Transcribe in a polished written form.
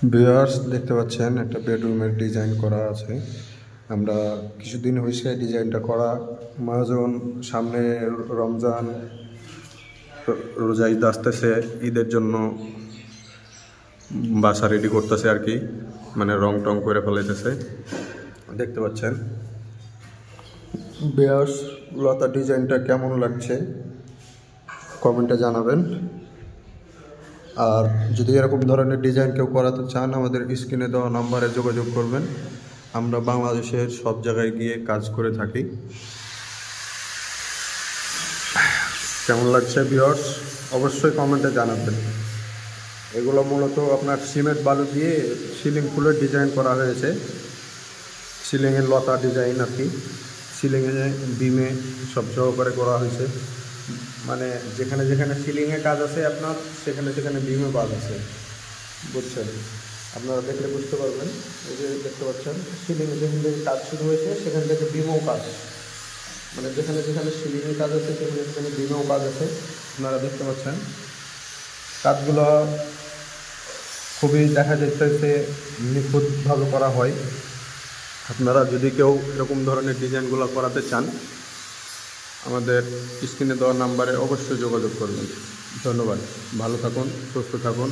Viewers দেখতে পাচ্ছেন একটা বেডরুমের ডিজাইন করা আছে। আমরা কিছুদিন হয়েছে ডিজাইনটা করা। মহাজন সামনে রমজান রোজা ঈদ আসতেছে, ঈদের জন্য বাসা রেডি করতেছে আর কি, মানে রং টং করে ফেলাইতেছে দেখতে পাচ্ছেন। ভিউয়ার্স লতা ডিজাইনটা কেমন লাগছে কমেন্টে জানাবেন। আর যদি এরকম ধরনের ডিজাইন কেউ করাতে চান আমাদের স্ক্রিনে দেওয়া নাম্বারে যোগাযোগ করবেন। আমরা বাংলাদেশের সব জায়গায় গিয়ে কাজ করে থাকি। কেমন লাগছে ভিউয়ার্স অবশ্যই কমেন্টে জানাবেন। এগুলো মূলত আপনার সিমেন্ট বালু দিয়ে সিলিং ফুলের ডিজাইন করা হয়েছে। সিলিংয়ের লতা ডিজাইন আর কি, সিলিংয়ে বিমে সব সহকারে করা হয়েছে। মানে যেখানে যেখানে সিলিংয়ে কাজ আছে আপনার সেখানে সেখানে বিমে বাজ আছে, বুঝছেন? আপনারা দেখলে বুঝতে পারবেন। এই যে দেখতে পাচ্ছেন সিলিংয়ে যেখান থেকে কাজ শুরু হয়েছে সেখান থেকে বিমেও কাজ, মানে যেখানে যেখানে সিলিংয়ের কাজ আছে সেখানে সেখানে বিমেও কাজ আছে। আপনারা দেখতে পাচ্ছেন কাজগুলো খুবই দেখা যাচ্ছে নিখুঁতভাবে করা হয়। আপনারা যদি কেউ এরকম ধরনের ডিজাইনগুলো করাতে চান আমাদের স্ক্রিনে দেওয়া নাম্বারে অবশ্যই যোগাযোগ করবেন। ধন্যবাদ, ভালো থাকুন, সুস্থ থাকুন।